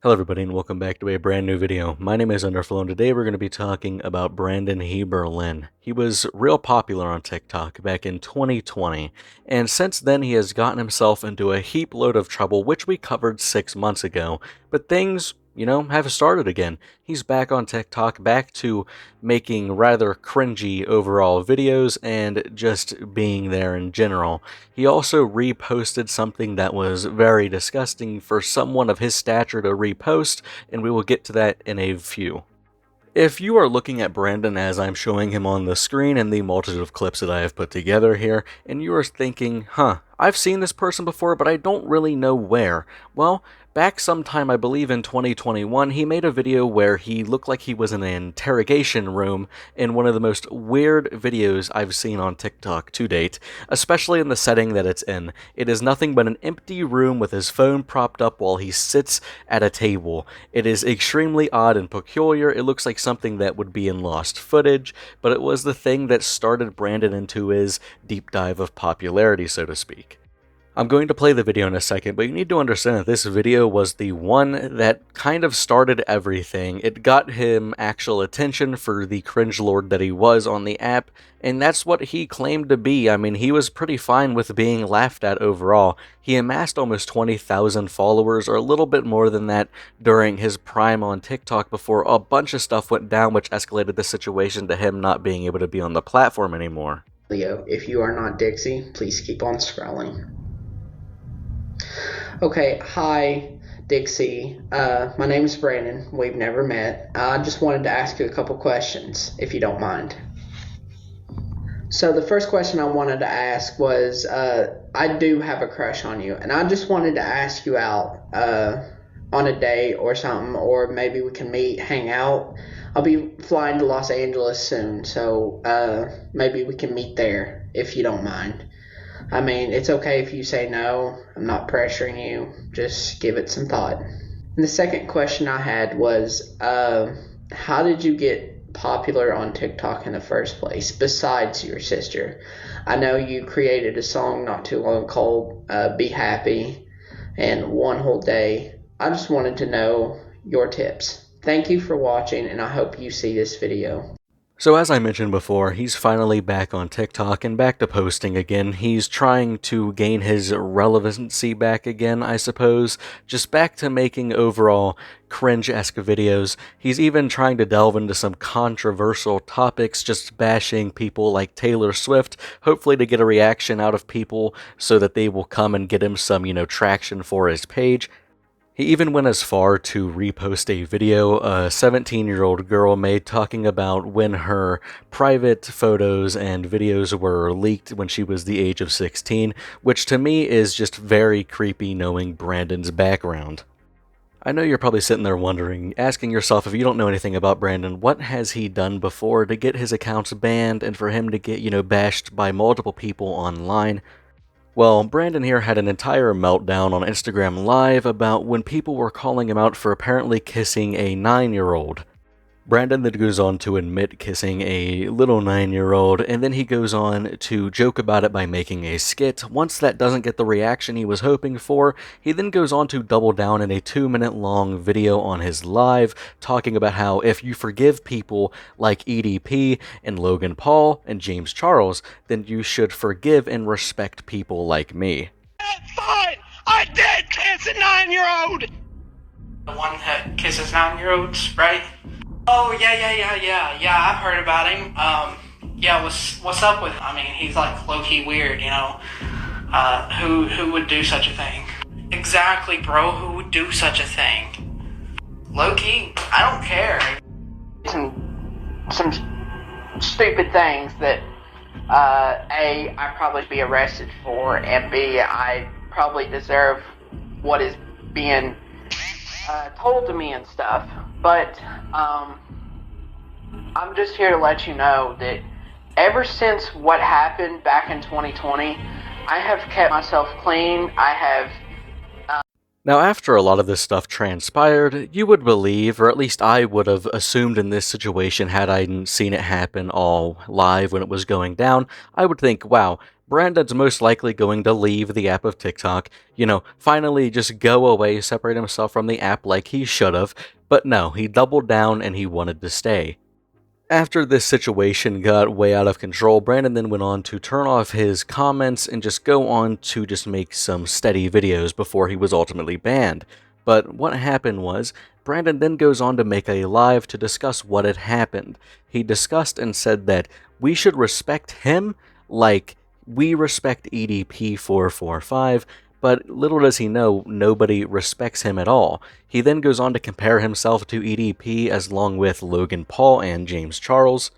Hello everybody and welcome back to a brand new video. My name is Underflow and today we're going to be talking about Brandon Heaberlin. He was real popular on TikTok back in 2020, and since then he has gotten himself into a heap load of trouble, which we covered 6 months ago, but things have started again. He's back on TikTok, back to making rather cringy overall videos and just being there in general. He also reposted something that was very disgusting for someone of his stature to repost, and we will get to that in a few. If you are looking at Brandon as I'm showing him on the screen and the multitude of clips that I have put together here, and you are thinking, I've seen this person before, but I don't really know where. Well, back sometime, I believe in 2021, he made a video where he looked like he was in an interrogation room in one of the most weird videos I've seen on TikTok to date, especially in the setting that it's in. It is nothing but an empty room with his phone propped up while he sits at a table. It is extremely odd and peculiar. It looks like something that would be in lost footage, but it was the thing that started Brandon into his deep dive of popularity, so to speak. I'm going to play the video in a second, but you need to understand that this video was the one that kind of started everything. It got him actual attention for the cringe lord that he was on the app, and that's what he claimed to be. I mean, he was pretty fine with being laughed at overall. He amassed almost 20,000 followers, or a little bit more than that, during his prime on TikTok before a bunch of stuff went down, which escalated the situation to him not being able to be on the platform anymore. Leo, if you are not Dixie, please keep on scrolling. Okay, hi Dixie. My name is Brandon. We've never met. I just wanted to ask you a couple questions, if you don't mind. So the first question I wanted to ask was, I do have a crush on you, and I just wanted to ask you out on a date or something, or maybe we can meet, hang out. I'll be flying to Los Angeles soon, so maybe we can meet there, if you don't mind. I mean, it's okay if you say no. I'm not pressuring you. Just give it some thought. And the second question I had was, how did you get popular on TikTok in the first place, besides your sister? I know you created a song not too long called Be Happy and One Whole Day. I just wanted to know your tips. Thank you for watching, and I hope you see this video. So as I mentioned before, he's finally back on TikTok and back to posting again. He's trying to gain his relevancy back again, I suppose. Just back to making overall cringe-esque videos. He's even trying to delve into some controversial topics, just bashing people like Taylor Swift, hopefully to get a reaction out of people so that they will come and get him some, traction for his page. He even went as far to repost a video a 17-year-old girl made talking about when her private photos and videos were leaked when she was the age of 16, which to me is just very creepy knowing Brandon's background. I know you're probably sitting there wondering, asking yourself, if you don't know anything about Brandon, what has he done before to get his accounts banned and for him to get, bashed by multiple people online? Well, Brandon here had an entire meltdown on Instagram Live about when people were calling him out for apparently kissing a 9-year-old. Brandon then goes on to admit kissing a little 9-year-old, and then he goes on to joke about it by making a skit. Once that doesn't get the reaction he was hoping for, he then goes on to double down in a 2-minute long video on his live, talking about how if you forgive people like EDP and Logan Paul and James Charles, then you should forgive and respect people like me. Fine! I did kiss a 9-year-old! The one that kisses 9-year-olds, right? Oh, yeah, I've heard about him. Yeah, what's up with him? I mean, he's like low-key weird, who would do such a thing? Exactly, bro, who would do such a thing? Low-key, I don't care. Some stupid things that, A, I'd probably be arrested for, and B, I probably deserve what is being told to me and stuff. But I'm just here to let you know that ever since what happened back in 2020, I have kept myself clean. I have... Now, after a lot of this stuff transpired, you would believe, or at least I would have assumed in this situation had I seen it happen all live when it was going down, I would think, wow, Brandon's most likely going to leave the app of TikTok, finally just go away, separate himself from the app like he should have, but no, he doubled down and he wanted to stay. After this situation got way out of control, Brandon then went on to turn off his comments and just go on to just make some steady videos before he was ultimately banned. But what happened was, Brandon then goes on to make a live to discuss what had happened. He discussed and said that we should respect him like we respect EDP445, but little does he know, nobody respects him at all. He then goes on to compare himself to EDP as along with Logan Paul and James Charles.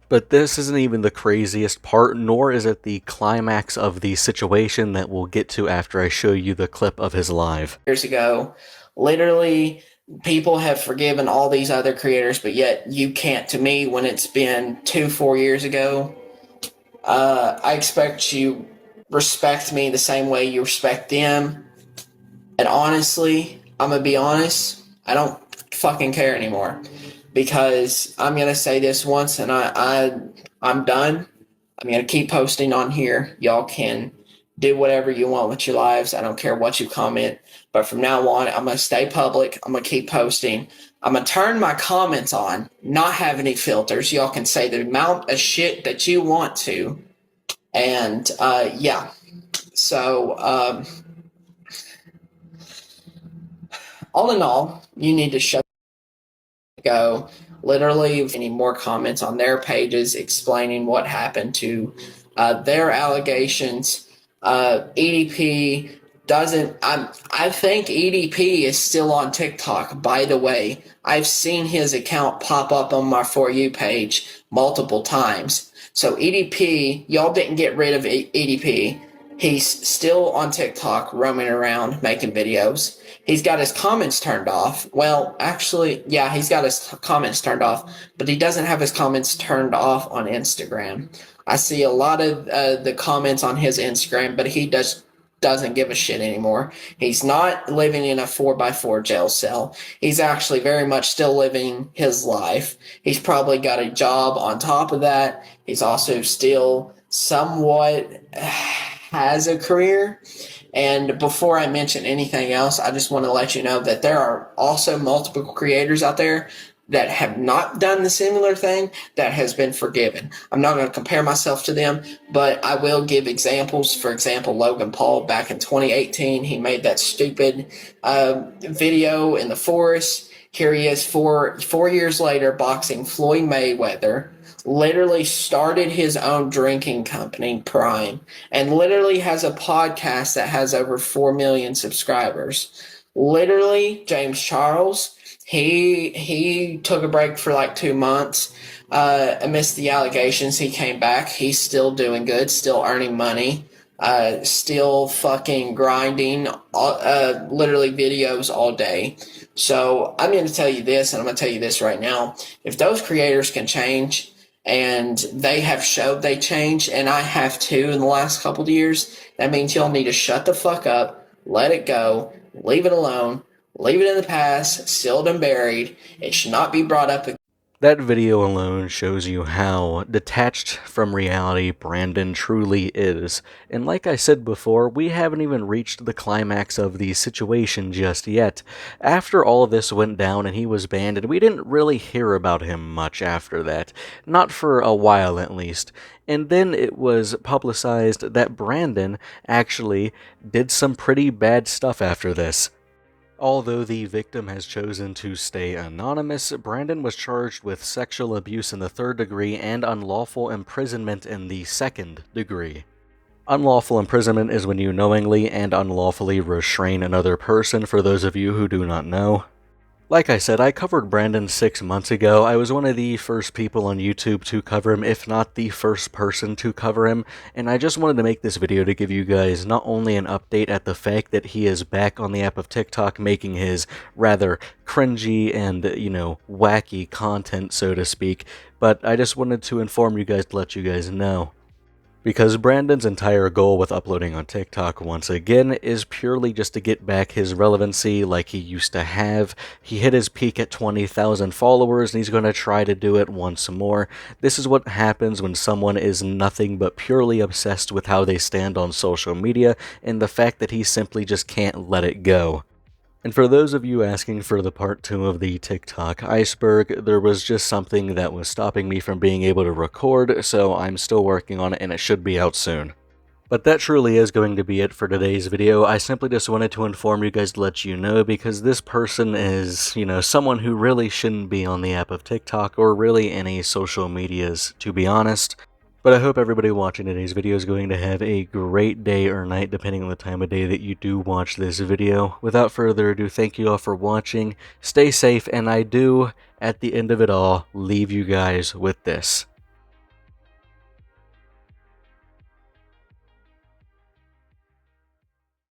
But this isn't even the craziest part, nor is it the climax of the situation that we'll get to after I show you the clip of his live. Years ago, literally, people have forgiven all these other creators, but yet you can't. To me, when it's been 4 years ago, I expect you respect me the same way you respect them. And honestly, I'm gonna be honest, I don't fucking care anymore, because I'm gonna say this once and I'm done. I'm gonna keep posting on here. Y'all can do whatever you want with your lives. I don't care what you comment, but from now on, I'm gonna stay public. I'm gonna keep posting. I'm gonna turn my comments on, not have any filters. Y'all can say the amount of shit that you want to. And yeah, so all in all, you need to shut go. Literally, any more comments on their pages explaining what happened to their allegations. EDP doesn't. I think EDP is still on TikTok. By the way, I've seen his account pop up on my For You page multiple times. So EDP, y'all didn't get rid of EDP. He's still on TikTok, roaming around, making videos. He's got his comments turned off. Well, actually, yeah, he's got his comments turned off, but he doesn't have his comments turned off on Instagram. I see a lot of the comments on his Instagram, but he doesn't give a shit anymore. He's not living in a 4x4 jail cell. He's actually very much still living his life. He's probably got a job on top of that. He's also still somewhat has a career. And before I mention anything else, I just want to let you know that there are also multiple creators out there that have not done the similar thing that has been forgiven. I'm not going to compare myself to them, but I will give examples. For example, Logan Paul, back in 2018, he made that stupid video in the forest. Here he is 4 years later boxing Floyd Mayweather, literally started his own drinking company, Prime, and literally has a podcast that has over 4 million subscribers. Literally, James Charles, he took a break for like 2 months amidst the allegations. He came back. He's still doing good, still earning money, still fucking grinding, literally videos all day. So I'm going to tell you this, and I'm going to tell you this right now. If those creators can change, and they have showed they change, and I have too in the last couple of years, that means y'all need to shut the fuck up, let it go, leave it alone, leave it in the past, sealed and buried. It should not be brought up again. That video alone shows you how detached from reality Brandon truly is. And like I said before, we haven't even reached the climax of the situation just yet. After all of this went down and he was banned, and we didn't really hear about him much after that. Not for a while at least. And then it was publicized that Brandon actually did some pretty bad stuff after this. Although the victim has chosen to stay anonymous, Brandon was charged with sexual abuse in the 3rd degree and unlawful imprisonment in the 2nd degree. Unlawful imprisonment is when you knowingly and unlawfully restrain another person, for those of you who do not know. Like I said, I covered Brandon 6 months ago. I was one of the first people on YouTube to cover him, if not the first person to cover him, and I just wanted to make this video to give you guys not only an update at the fact that he is back on the app of TikTok making his rather cringy and, wacky content, so to speak, but I just wanted to inform you guys to let you guys know. Because Brandon's entire goal with uploading on TikTok once again is purely just to get back his relevancy like he used to have. He hit his peak at 20,000 followers and he's going to try to do it once more. This is what happens when someone is nothing but purely obsessed with how they stand on social media and the fact that he simply just can't let it go. And for those of you asking for the part 2 of the TikTok iceberg, there was just something that was stopping me from being able to record, so I'm still working on it and it should be out soon. But that truly is going to be it for today's video. I simply just wanted to inform you guys to let you know because this person is, someone who really shouldn't be on the app of TikTok or really any social medias, to be honest. But I hope everybody watching today's video is going to have a great day or night, depending on the time of day that you do watch this video. Without further ado, thank you all for watching. Stay safe, and I do, at the end of it all, leave you guys with this.